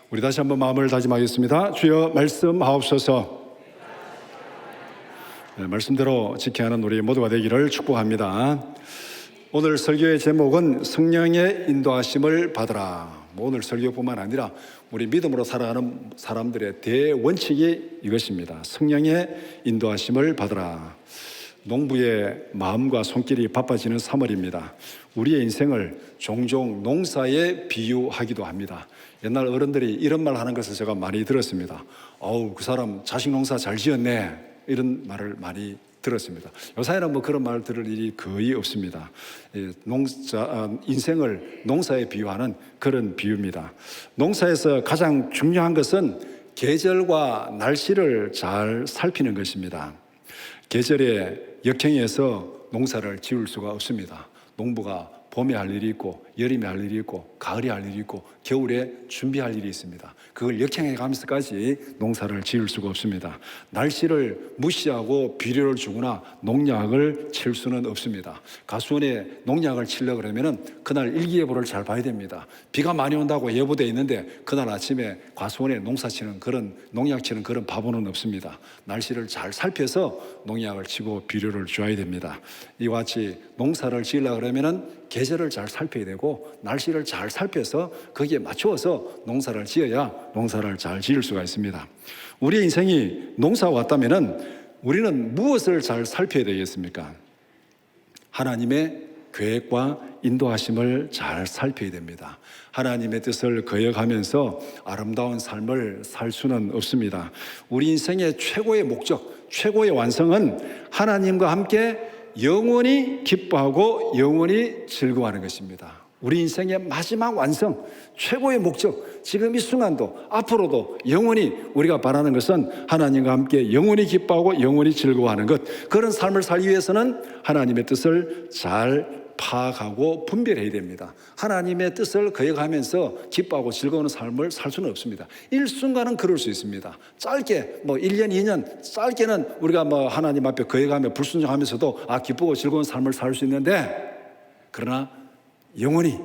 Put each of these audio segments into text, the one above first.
우리 다시 한번 마음을 다짐하겠습니다. 주여 말씀하옵소서. 말씀대로 지켜야 하는 우리 모두가 되기를 축복합니다. 오늘 설교의 제목은 성령의 인도하심을 받으라. 오늘 설교뿐만 아니라 우리 믿음으로 살아가는 사람들의 대원칙이 이것입니다. 성령의 인도하심을 받으라. 농부의 마음과 손길이 바빠지는 3월입니다. 우리의 인생을 종종 농사에 비유하기도 합니다. 옛날 어른들이 이런 말 하는 것을 제가 많이 들었습니다. 어우, 그 사람 자식 농사 잘 지었네, 이런 말을 많이 들었습니다. 요사이는 뭐 그런 말 들을 일이 거의 없습니다. 인생을 농사에 비유하는 그런 비유입니다. 농사에서 가장 중요한 것은 계절과 날씨를 잘 살피는 것입니다. 계절의 역행에서 농사를 지을 수가 없습니다. 농부가 봄에 할 일이 있고, 여름에 할 일이 있고, 가을에 할 일이 있고, 겨울에 준비할 일이 있습니다. 그걸 역행해 가면서까지 농사를 지을 수가 없습니다. 날씨를 무시하고 비료를 주거나 농약을 칠 수는 없습니다. 가수원에 농약을 치려고 그러면 그날 일기예보를 잘 봐야 됩니다. 비가 많이 온다고 예보되어 있는데 그날 아침에 가수원에 농사 치는 그런 농약 치는 그런 바보는 없습니다. 날씨를 잘 살펴서 농약을 치고 비료를 줘야 됩니다. 이와 같이 농사를 지으려고 그러면 계절을 잘 살펴야 되고 날씨를 잘 살펴서 거기에 맞추어서 농사를 지어야 농사를 잘 지을 수가 있습니다. 우리의 인생이 농사와 같다면 우리는 무엇을 잘 살펴야 되겠습니까? 하나님의 계획과 인도하심을 잘 살펴야 됩니다. 하나님의 뜻을 거역하면서 아름다운 삶을 살 수는 없습니다. 우리 인생의 최고의 목적, 최고의 완성은 하나님과 함께 영원히 기뻐하고 영원히 즐거워하는 것입니다. 우리 인생의 마지막 완성, 최고의 목적, 지금 이 순간도 앞으로도 영원히 우리가 바라는 것은 하나님과 함께 영원히 기뻐하고 영원히 즐거워하는 것. 그런 삶을 살기 위해서는 하나님의 뜻을 잘 파악하고 분별해야 됩니다. 하나님의 뜻을 거역하면서 기뻐하고 즐거운 삶을 살 수는 없습니다. 일순간은 그럴 수 있습니다. 짧게 1년, 2년 짧게는 우리가 하나님 앞에 거역하며 불순종하면서도 기쁘고 즐거운 삶을 살 수 있는데, 그러나 영원히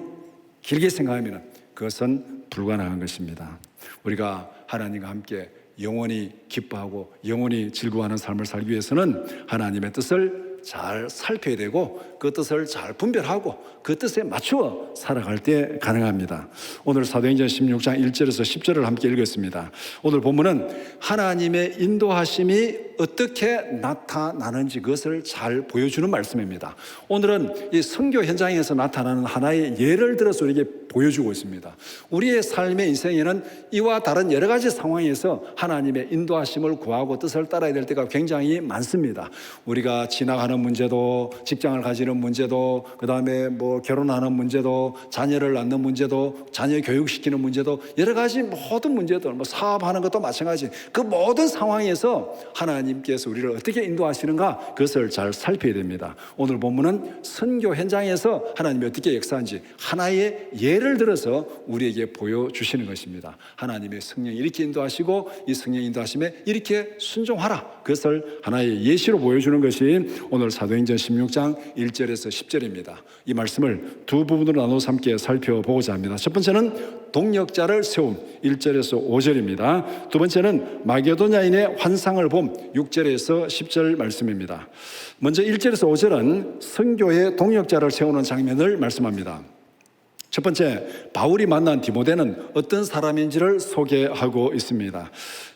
길게 생각하면 그것은 불가능한 것입니다. 우리가 하나님과 함께 영원히 기뻐하고 영원히 즐거워하는 삶을 살기 위해서는 하나님의 뜻을 잘 살펴야 되고 그 뜻을 잘 분별하고 그 뜻에 맞추어 살아갈 때 가능합니다. 오늘 사도행전 16장 1절에서 10절을 함께 읽었습니다. 오늘 본문은 하나님의 인도하심이 어떻게 나타나는지 그것을 잘 보여주는 말씀입니다. 오늘은 이 선교 현장에서 나타나는 하나의 예를 들어서 우리에게 보여주고 있습니다. 우리의 삶의 인생에는 이와 다른 여러 가지 상황에서 하나님의 인도하심을 구하고 뜻을 따라야 될 때가 굉장히 많습니다. 우리가 지나가는 문제도, 직장을 가지는 문제도, 그 다음에 결혼하는 문제도, 자녀를 낳는 문제도, 자녀 교육시키는 문제도, 여러 가지 모든 문제들, 사업하는 것도 마찬가지. 그 모든 상황에서 하나님께서 우리를 어떻게 인도하시는가 그것을 잘 살펴야 됩니다. 오늘 본문은 선교 현장에서 하나님이 어떻게 역사한지 하나의 예를 들어서 우리에게 보여주시는 것입니다. 하나님의 성령이 이렇게 인도하시고 이 성령 인도하심에 이렇게 순종하라, 그것을 하나의 예시로 보여주는 것이 오늘 사도행전 16장 1절에서 10절입니다. 이 말씀을 두 부분으로 나눠서 함께 살펴보고자 합니다. 첫 번째는 동역자를 세움 1절에서 5절입니다. 두 번째는 마게도냐인의 환상을 봄 6절에서 10절 말씀입니다. 먼저 1절에서 5절은 선교의 동역자를 세우는 장면을 말씀합니다. 첫 번째, 바울이 만난 디모데는 어떤 사람인지를 소개하고 있습니다.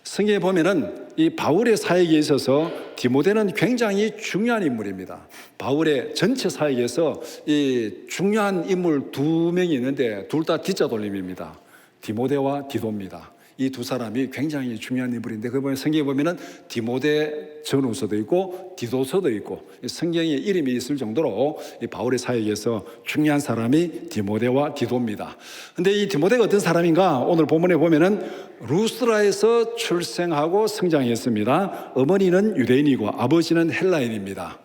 성경에 보면은 이 바울의 사역에 있어서 디모데는 굉장히 중요한 인물입니다. 바울의 전체 사역에서 이 중요한 인물 두 명이 있는데 둘 다 D자 돌림입니다. 디모데와 디도입니다. 이 두 사람이 굉장히 중요한 인물인데 그 보면 성경에 보면은 디모데 전후서도 있고 디도서도 있고 성경에 이름이 있을 정도로 이 바울의 사역에서 중요한 사람이 디모데와 디도입니다. 근데 이 디모데가 어떤 사람인가? 오늘 본문에 보면은 루스라에서 출생하고 성장했습니다. 어머니는 유대인이고 아버지는 헬라인입니다.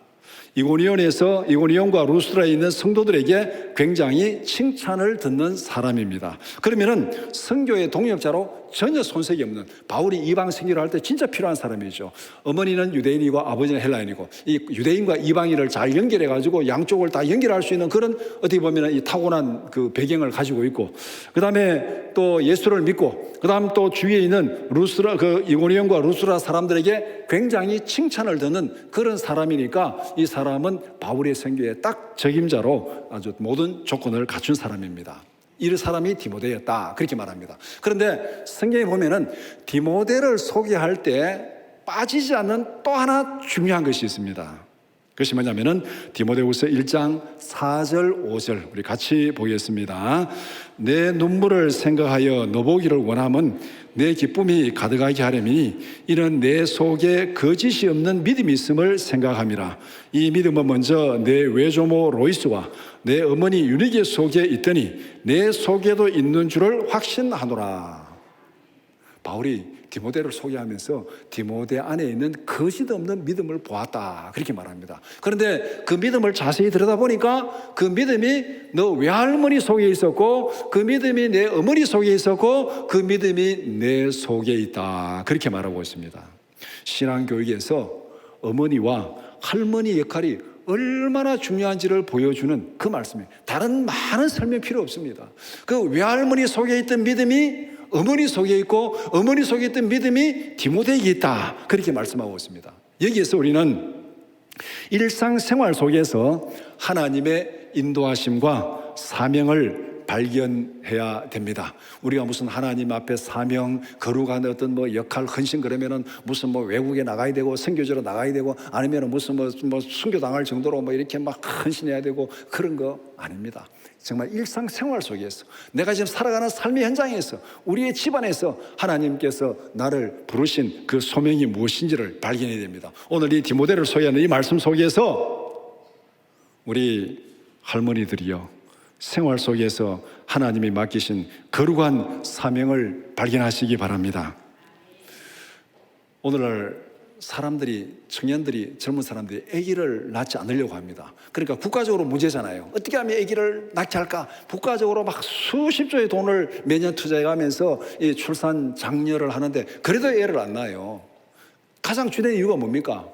이고니온과 루스드라에 있는 성도들에게 굉장히 칭찬을 듣는 사람입니다. 그러면은 선교의 동역자로 전혀 손색이 없는, 바울이 이방 선교를 할 때 진짜 필요한 사람이죠. 어머니는 유대인이고 아버지는 헬라인이고, 이 유대인과 이방인을 잘 연결해 가지고 양쪽을 다 연결할 수 있는 그런, 어떻게 보면 이 타고난 그 배경을 가지고 있고, 그다음에 또 예수를 믿고, 그다음 또 주위에 있는 이고니온과 루스드라 사람들에게 굉장히 칭찬을 듣는 그런 사람이니까, 이 사람은 바울의 선교에 딱 적임자로 아주 모든 조건을 갖춘 사람입니다. 이 사람이 디모데였다, 그렇게 말합니다. 그런데 성경에 보면은 디모데를 소개할 때 빠지지 않는 또 하나 중요한 것이 있습니다. 그것이 뭐냐면은 디모데후서 1장 4절 5절 우리 같이 보겠습니다. 내 눈물을 생각하여 너보기를 원함은 내 기쁨이 가득하게 하려니 이는 내 속에 거짓이 없는 믿음이 있음을 생각함이라. 이 믿음은 먼저 내 외조모 로이스와 내 어머니 유니게 속에 있더니 내 속에도 있는 줄을 확신하노라. 바울이 디모데를 소개하면서 디모데 안에 있는 거짓 없는 믿음을 보았다, 그렇게 말합니다. 그런데 그 믿음을 자세히 들여다보니까 그 믿음이 너 외할머니 속에 있었고, 그 믿음이 내 어머니 속에 있었고, 그 믿음이 내 속에 있다, 그렇게 말하고 있습니다. 신앙교육에서 어머니와 할머니 역할이 얼마나 중요한지를 보여주는 그 말씀이에요. 다른 많은 설명 필요 없습니다. 그 외할머니 속에 있던 믿음이 어머니 속에 있고, 어머니 속에 있던 믿음이 디모데에게 있다, 그렇게 말씀하고 있습니다. 여기에서 우리는 일상생활 속에서 하나님의 인도하심과 사명을 발견해야 됩니다. 우리가 무슨 하나님 앞에 사명, 거룩한 어떤 역할, 헌신 그러면은 무슨 외국에 나가야 되고 선교지로 나가야 되고, 아니면 무슨 순교당할 정도로 이렇게 막 헌신해야 되고, 그런 거 아닙니다. 정말 일상생활 속에서, 내가 지금 살아가는 삶의 현장에서, 우리의 집안에서 하나님께서 나를 부르신 그 소명이 무엇인지를 발견해야 됩니다. 오늘 이 디모데를 소개하는 이 말씀 속에서 우리 할머니들이요, 생활 속에서 하나님이 맡기신 거룩한 사명을 발견하시기 바랍니다. 오늘날 사람들이, 청년들이, 젊은 사람들이 아기를 낳지 않으려고 합니다. 그러니까 국가적으로 문제잖아요. 어떻게 하면 아기를 낳게 할까? 국가적으로 막 수십조의 돈을 매년 투자해 가면서 이 출산 장려를 하는데 그래도 애를 안 낳아요. 가장 주된 이유가 뭡니까?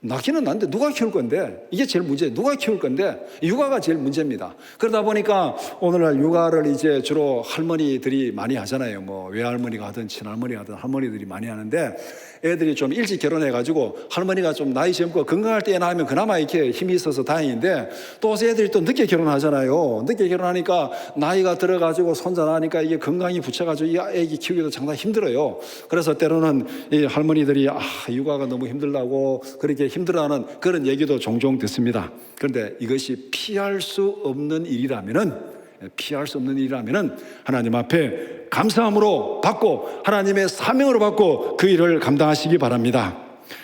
낳기는 낳는데 누가 키울 건데? 이게 제일 문제예요. 누가 키울 건데? 육아가 제일 문제입니다. 그러다 보니까 오늘날 육아를 이제 주로 할머니들이 많이 하잖아요. 외할머니가 하든 친할머니가 하든 할머니들이 많이 하는데, 애들이 좀 일찍 결혼해가지고 할머니가 좀 나이 젊고 건강할 때 애 낳으면 그나마 이렇게 힘이 있어서 다행인데, 또 애들이 또 늦게 결혼하잖아요. 늦게 결혼하니까 나이가 들어가지고 손자 나니까 이게 건강이 붙여가지고 이 애기 키우기도 상당히 힘들어요. 그래서 때로는 이 할머니들이 육아가 너무 힘들다고 그렇게 힘들어하는 그런 얘기도 종종 듣습니다. 그런데 이것이 피할 수 없는 일이라면은, 하나님 앞에 감사함으로 받고 하나님의 사명으로 받고 그 일을 감당하시기 바랍니다.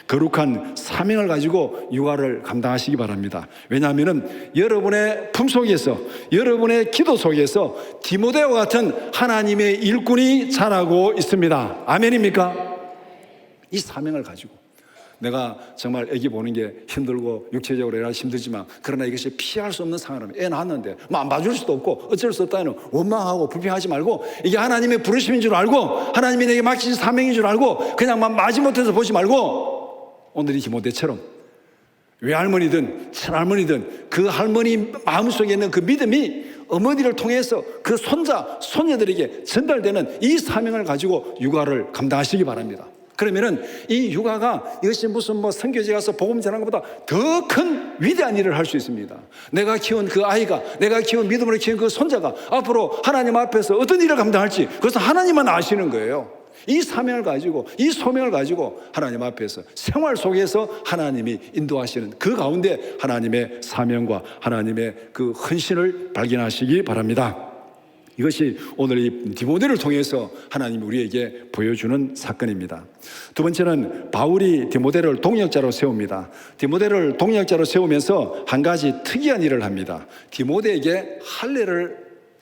거룩한 사명을 가지고 육아를 감당하시기 바랍니다. 왜냐하면 여러분의 품속에서, 여러분의 기도 속에서 디모데와 같은 하나님의 일꾼이 자라고 있습니다. 아멘입니까? 이 사명을 가지고, 내가 정말 아기 보는 게 힘들고 육체적으로 여러 가지 힘들지만, 그러나 이것이 피할 수 없는 상황이라면, 애 낳았는데 안 봐줄 수도 없고 어쩔 수 없다는 원망하고 불평하지 말고, 이게 하나님의 부르심인 줄 알고 하나님이 내게 맡기신 사명인 줄 알고 그냥 마지못해서 보지 말고, 오늘 이 디모데처럼 외할머니든 친할머니든 그 할머니 마음속에 있는 그 믿음이 어머니를 통해서 그 손자, 손녀들에게 전달되는 이 사명을 가지고 육아를 감당하시기 바랍니다. 그러면은 이 육아가, 이것이 무슨 선교지 가서 복음 전하는 것보다 더 큰 위대한 일을 할 수 있습니다. 내가 키운 그 아이가, 내가 키운 믿음으로 키운 그 손자가 앞으로 하나님 앞에서 어떤 일을 감당할지, 그것은 하나님만 아시는 거예요. 이 사명을 가지고, 이 소명을 가지고 하나님 앞에서 생활 속에서 하나님이 인도하시는 그 가운데 하나님의 사명과 하나님의 그 헌신을 발견하시기 바랍니다. 이것이 오늘 이 디모데를 통해서 하나님이 우리에게 보여주는 사건입니다. 두 번째는 바울이 디모데를 동역자로 세웁니다. 디모데를 동역자로 세우면서 한 가지 특이한 일을 합니다. 디모데에게 할례를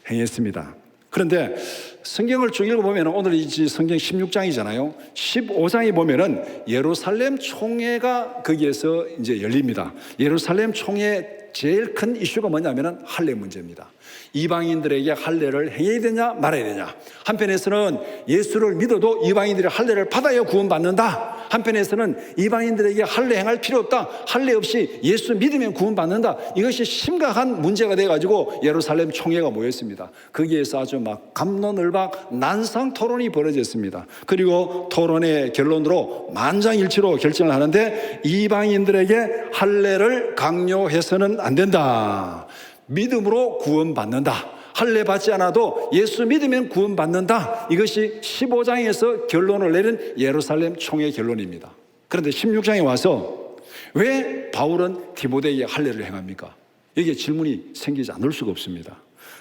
행했습니다. 그런데 성경을 쭉 읽어보면 오늘 이 성경 16장이잖아요. 15장에 보면은 예루살렘 총회가 거기에서 이제 열립니다. 예루살렘 총회 제일 큰 이슈가 뭐냐면은 할례 문제입니다. 이방인들에게 할례를 행해야 되냐 말아야 되냐. 한편에서는 예수를 믿어도 이방인들이 할례를 받아야 구원받는다. 한편에서는 이방인들에게 할례 행할 필요 없다. 할례 없이 예수 믿으면 구원받는다. 이것이 심각한 문제가 돼가지고 예루살렘 총회가 모였습니다. 거기에서 아주 막 갑론을박 난상 토론이 벌어졌습니다. 그리고 토론의 결론으로 만장일치로 결정을 하는데 이방인들에게 할례를 강요해서는 안 된다. 믿음으로 구원받는다. 할례 받지 않아도 예수 믿으면 구원받는다. 이것이 15장에서 결론을 내린 예루살렘 총회 결론입니다. 그런데 16장에 와서 왜 바울은 디모데에게 할례를 행합니까? 여기에 질문이 생기지 않을 수가 없습니다.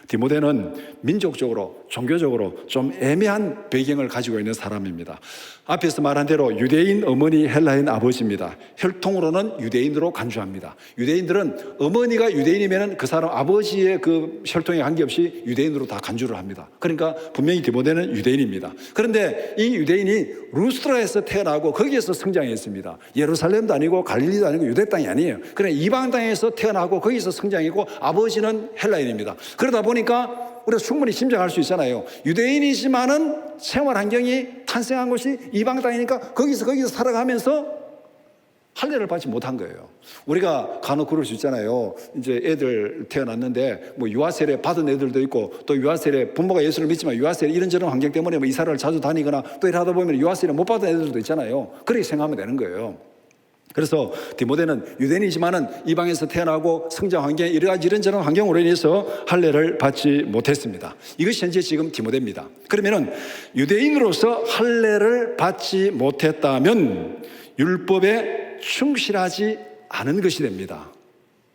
디모데는 민족적으로 종교적으로 좀 애매한 배경을 가지고 있는 사람입니다. 앞에서 말한 대로 유대인 어머니, 헬라인 아버지입니다. 혈통으로는 유대인으로 간주합니다. 유대인들은 어머니가 유대인이면 그 사람 아버지의 그 혈통에 관계없이 유대인으로 다 간주를 합니다. 그러니까 분명히 디모데는 유대인입니다. 그런데 이 유대인이 루스트라에서 태어나고 거기에서 성장했습니다. 예루살렘도 아니고 갈릴리도 아니고 유대 땅이 아니에요. 그래 이방 땅에서 태어나고 거기서 성장했고 아버지는 헬라인입니다. 그러다 보니까 우리가 충분히 짐작할 수 있잖아요. 유대인이지만은 생활 환경이 탄생한 곳이 이방 땅이니까 거기서 살아가면서 할례를 받지 못한 거예요. 우리가 간혹 그럴 수 있잖아요. 이제 애들 태어났는데 뭐 유아세례 받은 애들도 있고 또 유아세례 부모가 예수를 믿지만 유아세례 이런저런 환경 때문에 뭐 이사를 자주 다니거나 또 이러다 보면 유아세례 못 받은 애들도 있잖아요. 그렇게 생각하면 되는 거예요. 그래서 디모데는 유대인이지만은 이방에서 태어나고 성장 환경 여러 가지 이런저런 환경으로 인해서 할례를 받지 못했습니다. 이것이 현재 지금 디모데입니다. 그러면은 유대인으로서 할례를 받지 못했다면 율법에 충실하지 않은 것이 됩니다.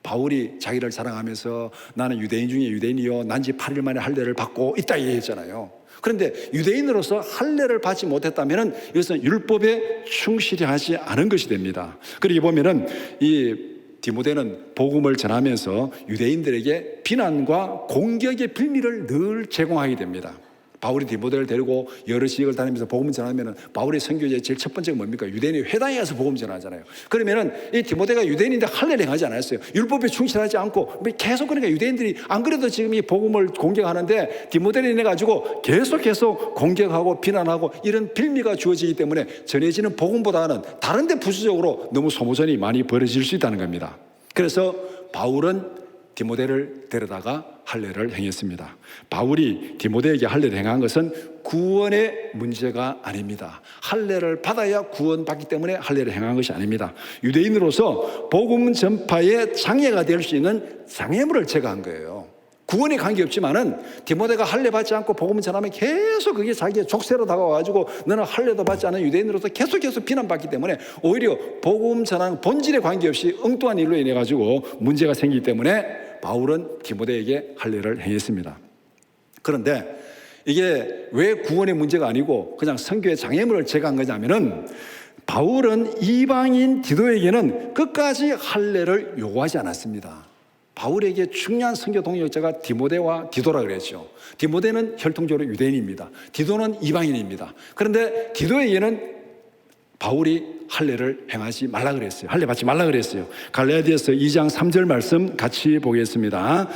바울이 자기를 자랑하면서 나는 유대인 중에 유대인이요 난지 8일 만에 할례를 받고 있다 얘기했잖아요. 그런데 유대인으로서 할례를 받지 못했다면 이것은 율법에 충실히 하지 않은 것이 됩니다. 그리고 보면은 이 디모데는 복음을 전하면서 유대인들에게 비난과 공격의 빌미를 늘 제공하게 됩니다. 바울이 디모데를 데리고 여러 지역을 다니면서 복음을 전하면 바울의 선교의 제일 첫 번째가 뭡니까? 유대인의 회당에 가서 복음 전하잖아요. 그러면은 이 디모데가 유대인인데 할례를 행하지 않았어요. 율법에 충실하지 않고 계속 그러니까 유대인들이 안 그래도 지금 이 복음을 공격하는데 디모데를 인해 가지고 계속 공격하고 비난하고 이런 빌미가 주어지기 때문에 전해지는 복음보다는 다른 데 부수적으로 너무 소모전이 많이 벌어질 수 있다는 겁니다. 그래서 바울은 디모데를 데려다가 할례를 행했습니다. 바울이 디모데에게 할례를 행한 것은 구원의 문제가 아닙니다. 할례를 받아야 구원받기 때문에 할례를 행한 것이 아닙니다. 유대인으로서 복음 전파에 장애가 될 수 있는 장애물을 제거한 거예요. 구원에 관계없지만은 디모데가 할례 받지 않고 복음을 전하면 계속 그게 자기의 족쇄로 다가와가지고 너는 할례도 받지 않은 유대인으로서 계속 비난받기 때문에 오히려 복음 전하는 본질에 관계없이 엉뚱한 일로 인해 가지고 문제가 생기기 때문에 바울은 디모데에게 할례를 행했습니다. 그런데 이게 왜 구원의 문제가 아니고 그냥 선교의 장애물을 제거한 거냐면은 바울은 이방인 디도에게는 끝까지 할례를 요구하지 않았습니다. 바울에게 중요한 선교 동역자가 디모데와 디도라 그랬죠. 디모데는 혈통적으로 유대인입니다. 디도는 이방인입니다. 그런데 디도에게는 바울이 할례를 행하지 말라 그랬어요. 할례 받지 말라 그랬어요. 갈라디아서 2장 3절 말씀 같이 보겠습니다.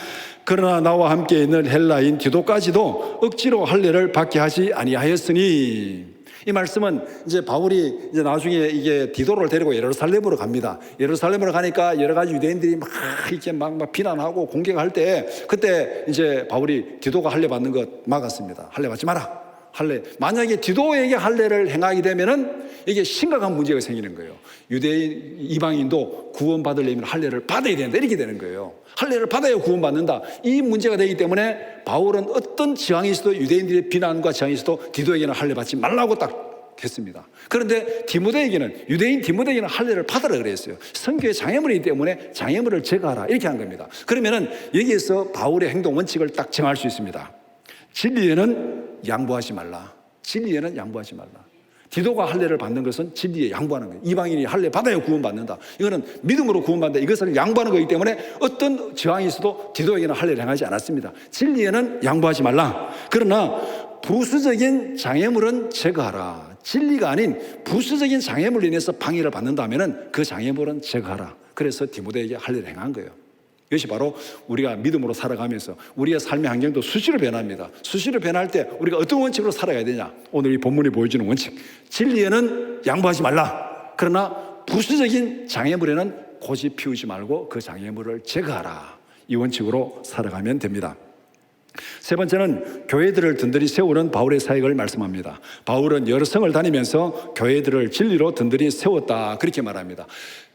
그러나 나와 함께 있는 헬라인 디도까지도 억지로 할례를 받게 하지 아니하였으니. 이 말씀은 이제 바울이 이제 나중에 이게 디도를 데리고 예루살렘으로 갑니다. 예루살렘으로 가니까 여러 가지 유대인들이 막 이렇게 막 비난하고 공격할 때 그때 이제 바울이 디도가 할례 받는 것 막았습니다. 할례 받지 마라. 할례. 만약에 디도에게 할례를 행하게 되면은 이게 심각한 문제가 생기는 거예요. 유대인 이방인도 구원받으려면 할례를 받아야 된다 이렇게 되는 거예요. 할례를 받아야 구원받는다. 이 문제가 되기 때문에 바울은 어떤 지황이 있어도 유대인들의 비난과 지황이 있어도 디도에게는 할례 받지 말라고 딱 했습니다. 그런데 디모데에게는 유대인 디모데에게는 할례를 받으라 그랬어요. 선교의 장애물이기 때문에 장애물을 제거하라 이렇게 한 겁니다. 그러면은 여기에서 바울의 행동 원칙을 딱 정할 수 있습니다. 진리에는 양보하지 말라. 진리에는 양보하지 말라. 디도가 할례를 받는 것은 진리에 양보하는 거예요. 이방인이 할례 받아야 구원받는다. 이거는 믿음으로 구원받는다. 이것을 양보하는 거기 때문에 어떤 저항이 있어도 디도에게는 할례를 행하지 않았습니다. 진리에는 양보하지 말라. 그러나 부수적인 장애물은 제거하라. 진리가 아닌 부수적인 장애물로 인해서 방해를 받는다면 그 장애물은 제거하라. 그래서 디모데에게 할례를 행한 거예요. 이것이 바로 우리가 믿음으로 살아가면서 우리의 삶의 환경도 수시로 변합니다. 수시로 변할 때 우리가 어떤 원칙으로 살아가야 되냐? 오늘 이 본문이 보여주는 원칙. 진리에는 양보하지 말라. 그러나 부수적인 장애물에는 고집 피우지 말고 그 장애물을 제거하라. 이 원칙으로 살아가면 됩니다. 세 번째는 교회들을 든든히 세우는 바울의 사역을 말씀합니다. 바울은 여러 성을 다니면서 교회들을 진리로 든든히 세웠다. 그렇게 말합니다.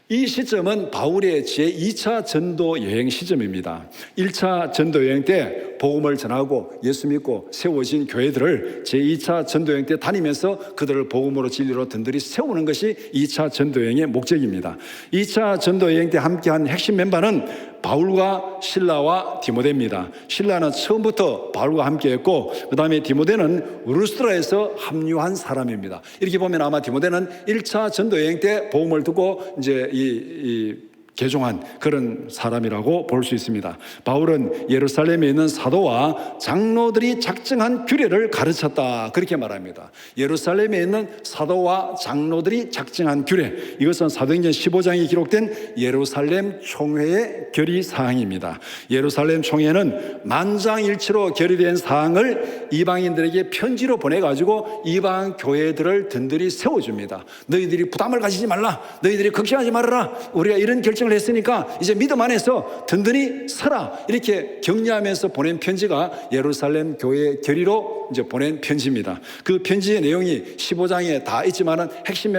이 시점은 바울의 제2차 전도 여행 시점입니다. 1차 전도 여행 때 복음을 전하고 예수 믿고 세워진 교회들을 제2차 전도 여행 때 다니면서 그들을 복음으로 진리로 든든히 세우는 것이 2차 전도 여행의 목적입니다. 2차 전도 여행 때 함께한 핵심 멤버는 바울과 실라와 디모데입니다. 실라는 처음부터 바울과 함께했고 그 다음에 디모데는 루스드라에서 합류한 사람입니다. 이렇게 보면 아마 디모데는 1차 전도 여행 때 복음을 듣고 이제 개종한 그런 사람이라고 볼 수 있습니다. 바울은 예루살렘에 있는 사도와 장로들이 작정한 규례를 가르쳤다. 그렇게 말합니다. 예루살렘에 있는 사도와 장로들이 작정한 규례. 이것은 사도행전 15장에 기록된 예루살렘 총회의 결의사항입니다. 예루살렘 총회는 만장일치로 결의된 사항을 이방인들에게 편지로 보내가지고 이방 교회들을 든든히 세워줍니다. 너희들이 부담을 가지지 말라. 너희들이 걱정하지 말아라. 우리가 이런 결정을 했으니까 이제 믿음 안에서 든든히 서라. 이렇게 격려하면서 보낸 편지가 예루살렘 교회 결의로 이제 보낸 편지입니다. 그 편지의 내용이 15장에 다 있지만은 핵심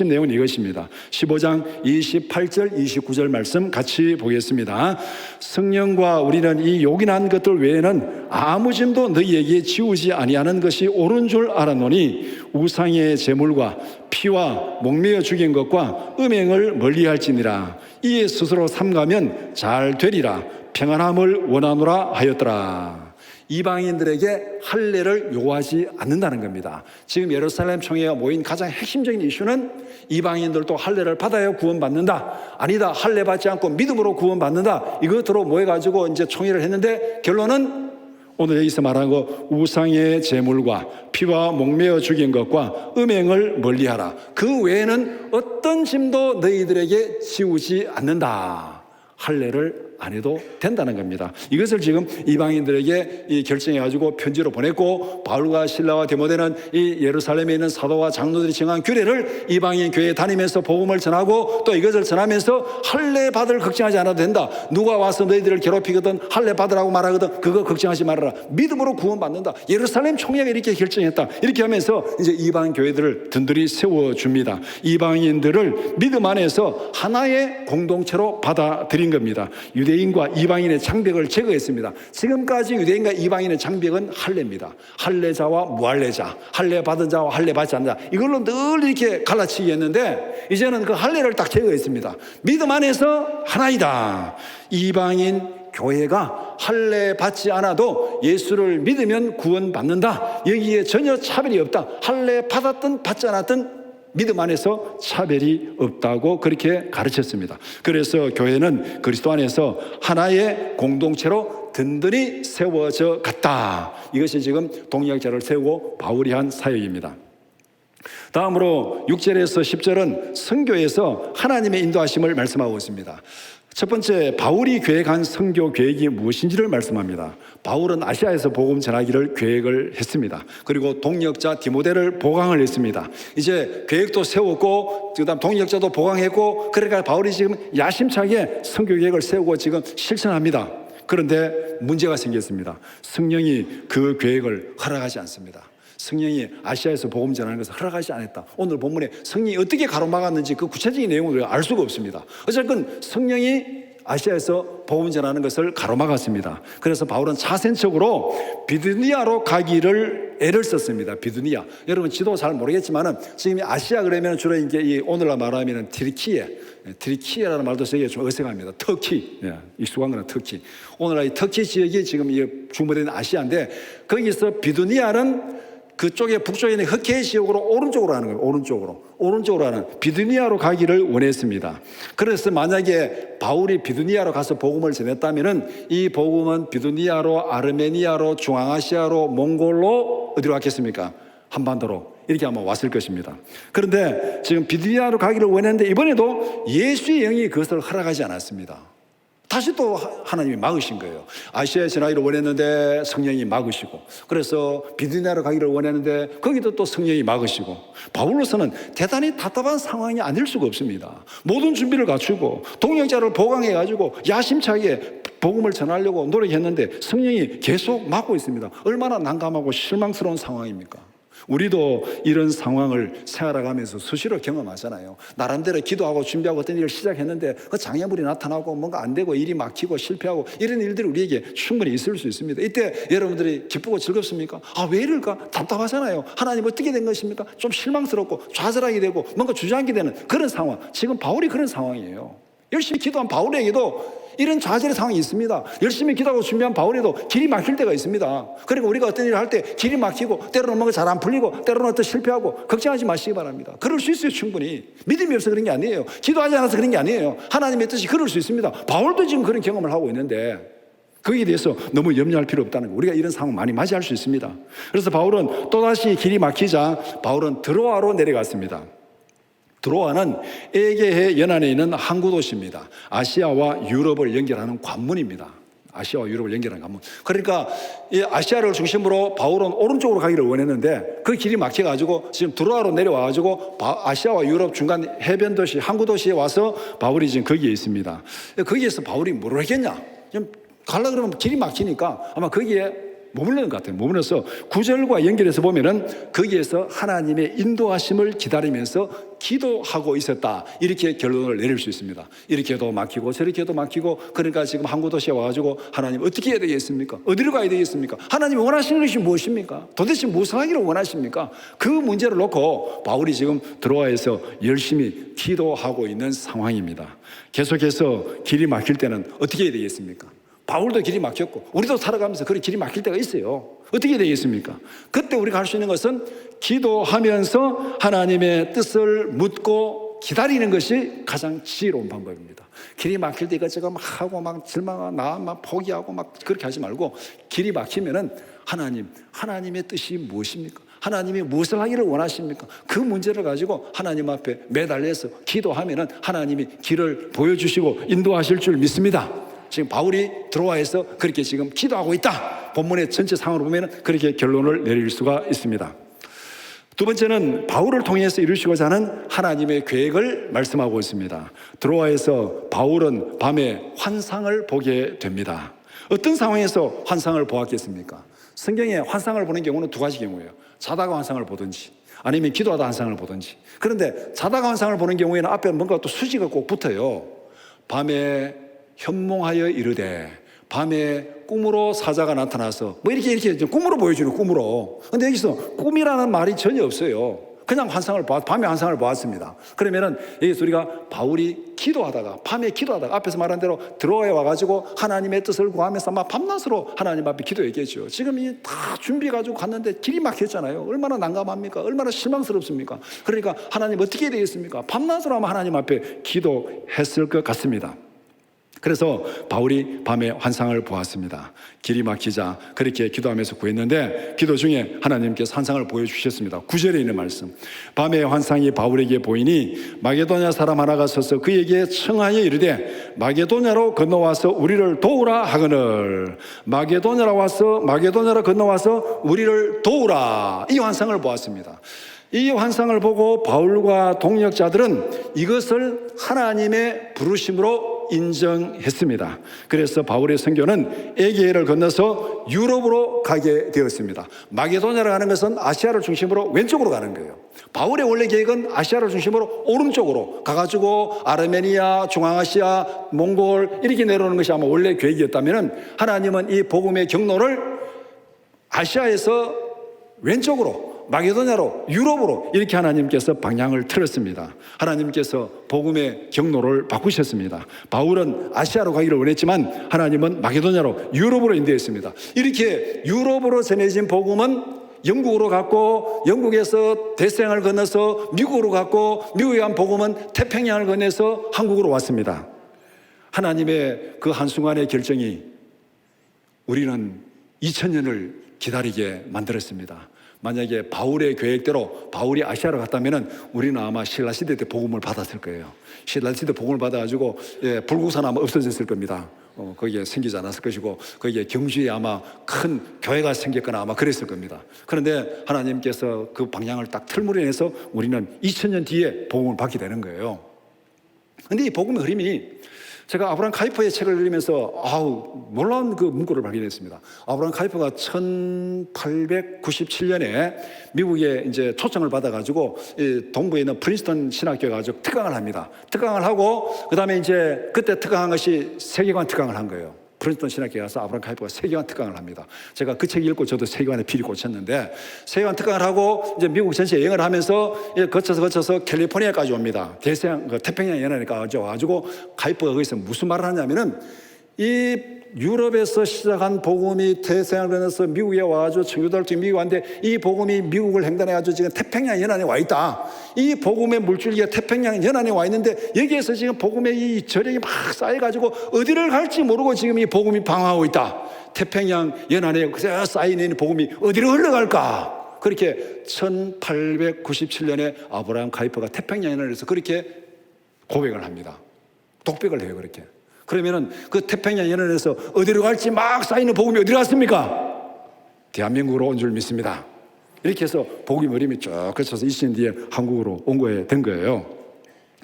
내용은 이것입니다. 15장 28절 29절 말씀 같이 보겠습니다. 성령과 우리는 이 요긴한 것들 외에는 아무 짐도 너희에게 지우지 아니하는 것이 옳은 줄 알았노니 우상의 제물과 피와 목매어 죽인 것과 음행을 멀리할지니라. 이에 스스로 삼가면 잘 되리라. 평안함을 원하노라 하였더라. 이방인들에게 할례를 요하지 않는다는 겁니다. 지금 예루살렘 총회가 모인 가장 핵심적인 이슈는 이방인들도 할례를 받아야 구원받는다. 아니다. 할례 받지 않고 믿음으로 구원받는다. 이것으로 모여가지고 이제 총회를 했는데 결론은 오늘 여기서 말한 거 우상의 제물과 피와 목매어 죽인 것과 음행을 멀리하라. 그 외에는 어떤 짐도 너희들에게 지우지 않는다. 할례를 안 해도 된다는 겁니다. 이것을 지금 이방인들에게 결정해가지고 편지로 보냈고 바울과 실라와 디모데는 이 예루살렘에 있는 사도와 장로들이 정한 규례를 이방인 교회에 다니면서 복음을 전하고 또 이것을 전하면서 할례 받을 걱정하지 않아도 된다. 누가 와서 너희들을 괴롭히거든 할례 받으라고 말하거든 그거 걱정하지 말아라. 믿음으로 구원받는다. 예루살렘 총회가 이렇게 결정했다. 이렇게 하면서 이제 이방 교회들을 든든히 세워줍니다. 이방인들을 믿음 안에서 하나의 공동체로 받아들인 겁니다. 유대인과 이방인의 장벽을 제거했습니다. 지금까지 유대인과 이방인의 장벽은 할례입니다. 할례자와 무할례자, 할례 받은 자와 할례 받지 않는 자, 이걸로 늘 이렇게 갈라치기 했는데 이제는 그 할례를 딱 제거했습니다. 믿음 안에서 하나이다. 이방인 교회가 할례 받지 않아도 예수를 믿으면 구원받는다. 여기에 전혀 차별이 없다. 할례 받았든 받지 않았든 믿음 안에서 차별이 없다고 그렇게 가르쳤습니다. 그래서 교회는 그리스도 안에서 하나의 공동체로 든든히 세워져 갔다. 이것이 지금 동역자를 세우고 바울이 한 사역입니다. 다음으로 6절에서 10절은 선교에서 하나님의 인도하심을 말씀하고 있습니다. 첫 번째, 바울이 계획한 선교 계획이 무엇인지를 말씀합니다. 바울은 아시아에서 복음 전하기를 계획을 했습니다. 그리고 동역자 디모데를 보강을 했습니다. 이제 계획도 세웠고 그다음 동역자도 보강했고 그러니까 바울이 지금 야심차게 선교 계획을 세우고 지금 실천합니다. 그런데 문제가 생겼습니다. 성령이 그 계획을 허락하지 않습니다. 성령이 아시아에서 복음 전하는 것을 허락하지 않았다. 오늘 본문에 성령이 어떻게 가로막았는지 그 구체적인 내용을 알 수가 없습니다. 어쨌든 성령이 아시아에서 복음 전하는 것을 가로막았습니다. 그래서 바울은 차선적으로 비두니아로 가기를 애를 썼습니다. 비두니아. 여러분 지도 잘 모르겠지만은 지금 아시아 그러면 주로 이제 오늘날 말하면 트리키에라는 말도 되게 좀 어색합니다. 터키. 익숙한 거는 터키. 오늘날 이 터키 지역이 지금 주무된 아시아인데 거기서 비두니아는 그쪽에 북쪽에 있는 흑해 지역으로 오른쪽으로 가는 거예요. 오른쪽으로 가는 비두니아로 가기를 원했습니다. 그래서 만약에 바울이 비두니아로 가서 복음을 전했다면은 이 복음은 비두니아로, 아르메니아로, 중앙아시아로, 몽골로 어디로 갔겠습니까? 한반도로 이렇게 아마 왔을 것입니다. 그런데 지금 비두니아로 가기를 원했는데 이번에도 예수의 영이 그것을 허락하지 않았습니다. 다시 또 하나님이 막으신 거예요. 아시아에 전하기를 원했는데 성령이 막으시고, 그래서 비두니아로 가기를 원했는데 거기도 또 성령이 막으시고, 바울로서는 대단히 답답한 상황이 아닐 수가 없습니다. 모든 준비를 갖추고 동역자를 보강해가지고 야심차게 복음을 전하려고 노력했는데 성령이 계속 막고 있습니다. 얼마나 난감하고 실망스러운 상황입니까? 우리도 이런 상황을 생활하면서 수시로 경험하잖아요. 나름대로 기도하고 준비하고 어떤 일을 시작했는데 그 장애물이 나타나고 뭔가 안 되고 일이 막히고 실패하고 이런 일들이 우리에게 충분히 있을 수 있습니다. 이때 여러분들이 기쁘고 즐겁습니까? 왜 이럴까? 답답하잖아요. 하나님 어떻게 된 것입니까? 좀 실망스럽고 좌절하게 되고 뭔가 주저앉게 되는 그런 상황. 지금 바울이 그런 상황이에요. 열심히 기도한 바울에게도 이런 좌절의 상황이 있습니다. 열심히 기도하고 준비한 바울에도 길이 막힐 때가 있습니다. 그러니까 우리가 어떤 일을 할 때 길이 막히고 때로는 뭔가 잘 안 풀리고 때로는 어떤 실패하고 걱정하지 마시기 바랍니다. 그럴 수 있어요. 충분히. 믿음이 없어서 그런 게 아니에요. 기도하지 않아서 그런 게 아니에요. 하나님의 뜻이 그럴 수 있습니다. 바울도 지금 그런 경험을 하고 있는데 거기에 대해서 너무 염려할 필요 없다는 거. 우리가 이런 상황 많이 맞이할 수 있습니다. 그래서 바울은 또다시 길이 막히자 바울은 드로아로 내려갔습니다. 드로아는 에게해 연안에 있는 항구 도시입니다. 아시아와 유럽을 연결하는 관문입니다. 아시아와 유럽을 연결하는 관문. 그러니까 이 아시아를 중심으로 바울은 오른쪽으로 가기를 원했는데 그 길이 막혀가지고 지금 드로아로 내려와가지고 아시아와 유럽 중간 해변 도시, 항구 도시에 와서 바울이 지금 거기에 있습니다. 거기에서 바울이 뭘 했겠냐? 좀 가려고 그러면 길이 막히니까 아마 거기에 머무르는 것 같아요. 머물러서 9절과 연결해서 보면은 거기에서 하나님의 인도하심을 기다리면서 기도하고 있었다. 이렇게 결론을 내릴 수 있습니다. 이렇게도 막히고 저렇게도 막히고, 그러니까 지금 항구 도시에 와가지고 하나님 어떻게 해야 되겠습니까? 어디로 가야 되겠습니까? 하나님 원하시는 것이 무엇입니까? 도대체 무엇을 하기를 원하십니까? 그 문제를 놓고 바울이 지금 드로아에서 열심히 기도하고 있는 상황입니다. 계속해서 길이 막힐 때는 어떻게 해야 되겠습니까? 바울도 길이 막혔고 우리도 살아가면서 그런 길이 막힐 때가 있어요. 어떻게 되겠습니까? 그때 우리가 할 수 있는 것은 기도하면서 하나님의 뜻을 묻고 기다리는 것이 가장 지혜로운 방법입니다. 길이 막힐 때 이것저것 막 하고 막 절망하고 막 포기하고 막 그렇게 하지 말고, 길이 막히면은 하나님의 뜻이 무엇입니까? 하나님이 무엇을 하기를 원하십니까? 그 문제를 가지고 하나님 앞에 매달려서 기도하면은 하나님이 길을 보여주시고 인도하실 줄 믿습니다. 지금 바울이 드로아에서 그렇게 지금 기도하고 있다. 본문의 전체 상황으로 보면 그렇게 결론을 내릴 수가 있습니다. 두 번째는 바울을 통해서 이루시고자 하는 하나님의 계획을 말씀하고 있습니다. 드로아에서 바울은 밤에 환상을 보게 됩니다. 어떤 상황에서 환상을 보았겠습니까? 성경에 환상을 보는 경우는 두 가지 경우예요. 자다가 환상을 보든지 아니면 기도하다 환상을 보든지. 그런데 자다가 환상을 보는 경우에는 앞에 뭔가 또 수지가 꼭 붙어요. 밤에 현몽하여 이르되, 밤에 꿈으로 사자가 나타나서 뭐 이렇게 꿈으로 보여주는, 꿈으로. 근데 여기서 꿈이라는 말이 전혀 없어요. 그냥 밤에 환상을 보았습니다. 그러면은 여기서 우리가 바울이 기도하다가, 밤에 기도하다가 앞에서 말한 대로 드로아에 와가지고 하나님의 뜻을 구하면서 아마 밤낮으로 하나님 앞에 기도했겠죠. 지금 이 다 준비해가지고 갔는데 길이 막혔잖아요. 얼마나 난감합니까? 얼마나 실망스럽습니까? 그러니까 하나님 어떻게 해야 되겠습니까? 밤낮으로 아마 하나님 앞에 기도했을 것 같습니다. 그래서 바울이 밤에 환상을 보았습니다. 길이 막히자 그렇게 기도하면서 구했는데 기도 중에 하나님께서 환상을 보여주셨습니다. 9절에 있는 말씀. 밤에 환상이 바울에게 보이니 마게도냐 사람 하나가 서서 그에게 청하여 이르되 마게도냐로 건너와서 우리를 도우라 하거늘. 마게도냐로 건너와서 우리를 도우라. 이 환상을 보았습니다. 이 환상을 보고 바울과 동역자들은 이것을 하나님의 부르심으로 인정했습니다. 그래서 바울의 선교는 에게해를 건너서 유럽으로 가게 되었습니다. 마게도냐로 가는 것은 아시아를 중심으로 왼쪽으로 가는 거예요. 바울의 원래 계획은 아시아를 중심으로 오른쪽으로 가가지고 아르메니아, 중앙아시아, 몽골 이렇게 내려오는 것이 아마 원래 계획이었다면, 하나님은 이 복음의 경로를 아시아에서 왼쪽으로, 마게도냐로, 유럽으로 이렇게 하나님께서 방향을 틀었습니다. 하나님께서 복음의 경로를 바꾸셨습니다. 바울은 아시아로 가기를 원했지만 하나님은 마게도냐로, 유럽으로 인도했습니다. 이렇게 유럽으로 전해진 복음은 영국으로 갔고 영국에서 대서양을 건너서 미국으로 갔고 미국에 간 복음은 태평양을 건너서 한국으로 왔습니다. 하나님의 그 한순간의 결정이 우리는 2000년을 기다리게 만들었습니다. 만약에 바울의 계획대로 바울이 아시아로 갔다면 우리는 아마 신라시대 때 복음을 받았을 거예요. 신라시대 복음을 받아가지고 불국사는 아마 없어졌을 겁니다. 거기에 생기지 않았을 것이고 거기에 경주에 아마 큰 교회가 생겼거나 아마 그랬을 겁니다. 그런데 하나님께서 그 방향을 딱 틀무려내서 우리는 2000년 뒤에 복음을 받게 되는 거예요. 그런데 이 복음의 흐름이 제가 아브라함 카이퍼의 책을 읽으면서 놀라운 그 문구를 발견했습니다. 아브라함 카이퍼가 1897년에 미국에 이제 초청을 받아가지고 동부에 있는 프린스턴 신학교에 가지고 특강을 합니다. 특강을 하고 그 다음에 이제 그때 특강한 것이 세계관 특강을 한 거예요. 프린스턴 신학교에 가서 아브라함 카이퍼가 세계관 특강을 합니다. 제가 그 책 읽고 저도 세계관에 피리 꽂혔는데 세계관 특강을 하고 이제 미국 전체 여행을 하면서 거쳐서 캘리포니아까지 옵니다. 대서양, 태평양 연안에까지 와가지고 카이퍼가 거기서 무슨 말을 하냐면은 이 유럽에서 시작한 복음이 태서양을 건너서 미국에 와가지고 청교도를 미국에 왔는데 이 복음이 미국을 횡단해가지고 지금 태평양 연안에 와 있다. 이 복음의 물줄기가 태평양 연안에 와 있는데 여기에서 지금 복음의 이 저력이 막 쌓여가지고 어디를 갈지 모르고 지금 이 복음이 방황하고 있다. 태평양 연안에 쌓여있는 복음이 어디로 흘러갈까? 그렇게 1897년에 아브라함 카이퍼가 태평양 연안에서 그렇게 고백을 합니다. 독백을 해요, 그렇게. 그러면은 그 태평양 연안에서 어디로 갈지 막 쌓이는 복음이 어디로 갔습니까? 대한민국으로 온 줄 믿습니다. 이렇게 해서 복음의 흐름이 쭉 거쳐서 20년 뒤에 한국으로 온 거에 된 거예요.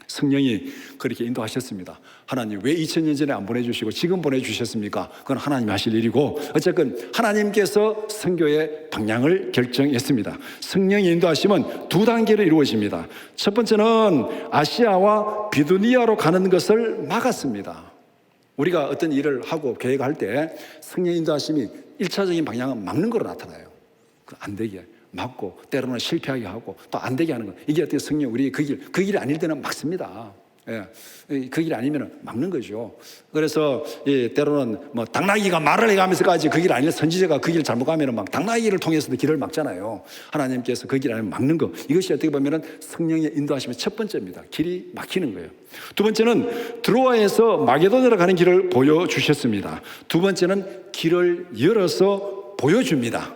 성령이 그렇게 인도하셨습니다. 하나님 왜 2000년 전에 안 보내주시고 지금 보내주셨습니까? 그건 하나님이 하실 일이고 어쨌든 하나님께서 선교의 방향을 결정했습니다. 성령의 인도하심은 두 단계로 이루어집니다. 첫 번째는 아시아와 비두니아로 가는 것을 막았습니다. 우리가 어떤 일을 하고 계획할 때 성령 인도하심이 1차적인 방향은 막는 거로 나타나요. 안 되게 막고 때로는 실패하게 하고 또 안 되게 하는 거. 이게 어떻게 성령 우리 그 길이 아닐 때는 막습니다. 그 길이 아니면 막는 거죠. 그래서 때로는 뭐 당나귀가 말을 해가면서까지 그 길 아니라 선지자가 그 길 잘못 가면은 막 당나귀를 통해서도 길을 막잖아요. 하나님께서 그 길 아니면 막는 거. 이것이 어떻게 보면은 성령의 인도하심의 첫 번째입니다. 길이 막히는 거예요. 두 번째는 드로아에서 마게도냐로 가는 길을 보여주셨습니다. 두 번째는 길을 열어서 보여줍니다.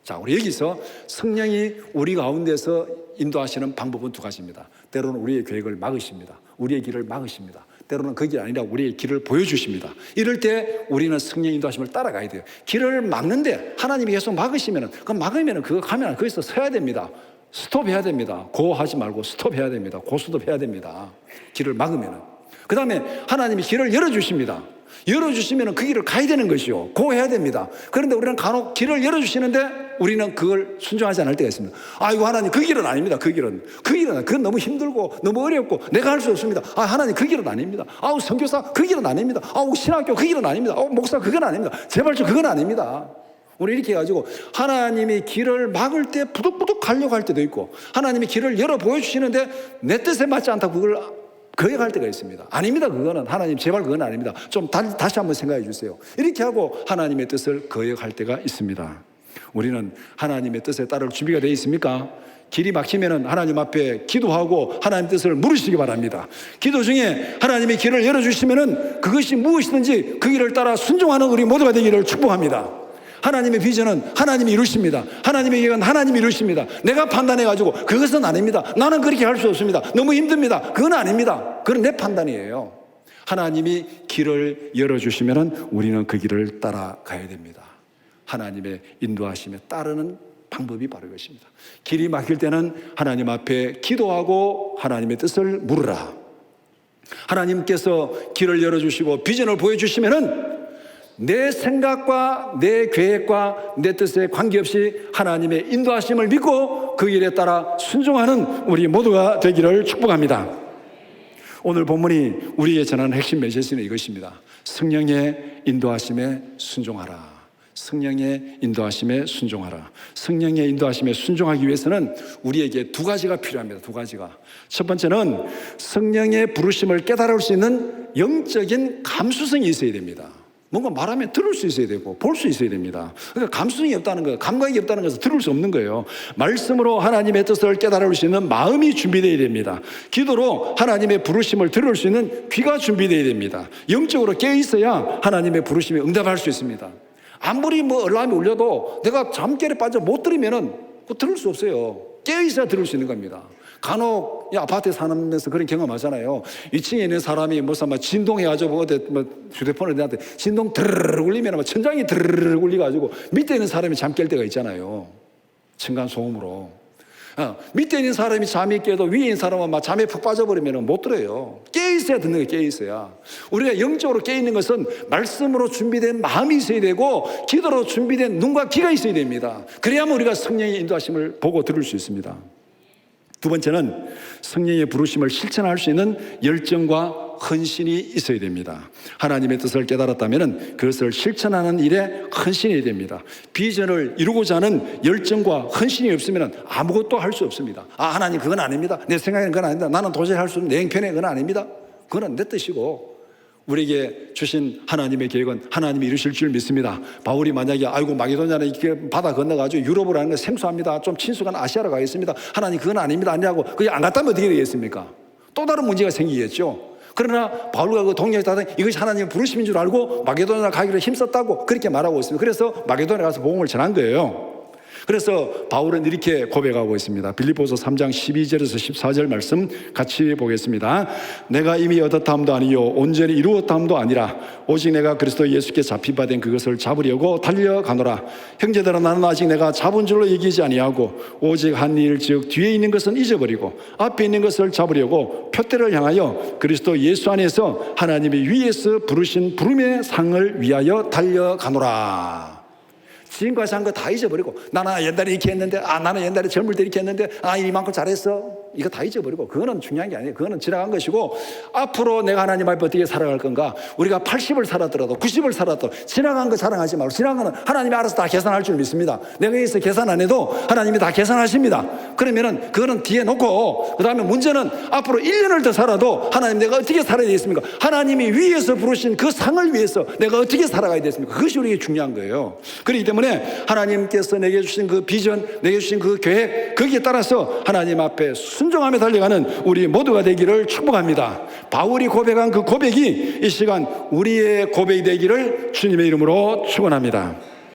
자, 우리 여기서 성령이 우리 가운데서 인도하시는 방법은 두 가지입니다. 때로는 우리의 계획을 막으십니다. 우리의 길을 막으십니다. 때로는 그 길이 아니라 우리의 길을 보여주십니다. 이럴 때 우리는 성령 인도하심을 따라가야 돼요. 길을 막는데 하나님이 계속 막으시면은, 그거 가면 거기서 서야 됩니다. 스톱해야 됩니다. 고 하지 말고 스톱해야 됩니다. 고스톱해야 됩니다. 길을 막으면은. 그 다음에 하나님이 길을 열어주십니다. 열어주시면 그 길을 가야 되는 것이요. 고 해야 됩니다. 그런데 우리는 간혹 길을 열어주시는데 우리는 그걸 순종하지 않을 때가 있습니다. 아이고, 하나님, 그 길은 아닙니다. 그건 너무 힘들고 너무 어렵고 내가 할 수 없습니다. 하나님, 그 길은 아닙니다. 선교사, 그 길은 아닙니다. 신학교, 그 길은 아닙니다. 목사, 그건 아닙니다. 제발 그건 아닙니다. 우리 이렇게 해가지고 하나님이 길을 막을 때 부득부득 가려고 할 때도 있고 하나님이 길을 열어 보여주시는데 내 뜻에 맞지 않다고 그걸 거역할 때가 있습니다. 아닙니다. 그거는 하나님 제발 그건 아닙니다. 좀 다시 한번 생각해 주세요. 이렇게 하고 하나님의 뜻을 거역할 때가 있습니다. 우리는 하나님의 뜻에 따를 준비가 되어 있습니까? 길이 막히면 하나님 앞에 기도하고 하나님 뜻을 물으시기 바랍니다. 기도 중에 하나님이 길을 열어주시면 그것이 무엇이든지 그 길을 따라 순종하는 우리 모두가 되기를 축복합니다. 하나님의 비전은 하나님이 이루십니다. 하나님의 계획은 하나님이 이루십니다. 내가 판단해가지고 그것은 아닙니다. 나는 그렇게 할 수 없습니다. 너무 힘듭니다. 그건 아닙니다. 그건 내 판단이에요. 하나님이 길을 열어주시면 우리는 그 길을 따라가야 됩니다. 하나님의 인도하심에 따르는 방법이 바로 이것입니다. 길이 막힐 때는 하나님 앞에 기도하고 하나님의 뜻을 물으라. 하나님께서 길을 열어주시고 비전을 보여주시면은 내 생각과 내 계획과 내 뜻에 관계없이 하나님의 인도하심을 믿고 그 길에 따라 순종하는 우리 모두가 되기를 축복합니다. 오늘 본문이 우리에게 전하는 핵심 메시지는 이것입니다. 성령의 인도하심에 순종하라. 성령의 인도하심에 순종하라. 성령의 인도하심에 순종하기 위해서는 우리에게 두 가지가 필요합니다. 두 가지가. 첫 번째는 성령의 부르심을 깨달을 수 있는 영적인 감수성이 있어야 됩니다. 뭔가 말하면 들을 수 있어야 되고 볼 수 있어야 됩니다. 그러니까 감수성이 없다는 거예요. 감각이 없다는 것은 들을 수 없는 거예요. 말씀으로 하나님의 뜻을 깨달을 수 있는 마음이 준비되어야 됩니다. 기도로 하나님의 부르심을 들을 수 있는 귀가 준비되어야 됩니다. 영적으로 깨어 있어야 하나님의 부르심에 응답할 수 있습니다. 아무리 알람이 울려도 내가 잠결에 빠져 못 들으면은 들을 수 없어요. 깨어 있어야 들을 수 있는 겁니다. 간혹 아파트에 사면서 그런 경험하잖아요. 2층에 있는 사람이 무슨 진동해가지고 어디 휴대폰을 내한테 진동 드르르 울리면 천장이 드르르 울리가지고 밑에 있는 사람이 잠 깰 때가 있잖아요. 층간 소음으로. 밑에 있는 사람이 잠이 깨도 위에 있는 사람은 막 잠에 푹 빠져버리면 못 들어요. 깨어있어야 듣는 거예요. 깨어있어야. 우리가 영적으로 깨어있는 것은 말씀으로 준비된 마음이 있어야 되고 기도로 준비된 눈과 귀가 있어야 됩니다. 그래야만 우리가 성령의 인도하심을 보고 들을 수 있습니다. 두 번째는 성령의 부르심을 실천할 수 있는 열정과 헌신이 있어야 됩니다. 하나님의 뜻을 깨달았다면 그것을 실천하는 일에 헌신해야 됩니다. 비전을 이루고자 하는 열정과 헌신이 없으면 아무것도 할 수 없습니다. 하나님 그건 아닙니다. 내 생각에는 그건 아닙니다. 나는 도저히 할 수 없는 내 형편에 그건 아닙니다. 그건 내 뜻이고 우리에게 주신 하나님의 계획은 하나님이 이루실 줄 믿습니다. 바울이 만약에 마게도냐는 이렇게 바다 건너가지고 유럽으로 가는 거 생소합니다. 좀 친숙한 아시아로 가겠습니다. 하나님 그건 아닙니다. 아니라고 그게 안 갔다면 어떻게 되겠습니까? 또 다른 문제가 생기겠죠. 그러나 바울과 그 동료에 따라 이것이 하나님의 부르심인 줄 알고 마게도냐 가기를 힘썼다고 그렇게 말하고 있습니다. 그래서 마게도냐 가서 복음을 전한 거예요. 그래서 바울은 이렇게 고백하고 있습니다. 빌립보서 3장 12절에서 14절 말씀 같이 보겠습니다. 내가 이미 얻었다함도 아니요 온전히 이루었다함도 아니라 오직 내가 그리스도 예수께 잡힌 바 된 그것을 잡으려고 달려가노라. 형제들아 나는 아직 내가 잡은 줄로 여기지 아니하고 오직 한 일 즉 뒤에 있는 것은 잊어버리고 앞에 있는 것을 잡으려고 표대를 향하여 그리스도 예수 안에서 하나님이 위에서 부르신 부름의 상을 위하여 달려가노라. 지금까지 한 거 다 잊어버리고 나는 옛날에 이렇게 했는데 나는 옛날에 젊을 때 이렇게 했는데 이만큼 잘했어 이거 다 잊어버리고 그거는 중요한 게 아니에요. 그거는 지나간 것이고 앞으로 내가 하나님 앞에 어떻게 살아갈 건가. 우리가 80을 살았더라도 90을 살았더라도 지나간 거 자랑하지 말고 지나간 거는 하나님이 알아서 다 계산할 줄 믿습니다. 내가 여기서 계산 안 해도 하나님이 다 계산하십니다. 그러면은 그거는 뒤에 놓고 그 다음에 문제는 앞으로 1년을 더 살아도 하나님 내가 어떻게 살아야 되겠습니까? 하나님이 위에서 부르신 그 상을 위해서 내가 어떻게 살아가야 되겠습니까? 그것이 우리에게 중요한 거예요. 그렇기 때문에 하나님께서 내게 주신 그 비전, 내게 주신 그 계획, 거기에 따라서 하나님 앞에 순종하며 달려가는 우리 모두가 되기를 축복합니다. 바울이 고백한 그 고백이 이 시간 우리의 고백이 되기를 주님의 이름으로 축원합니다.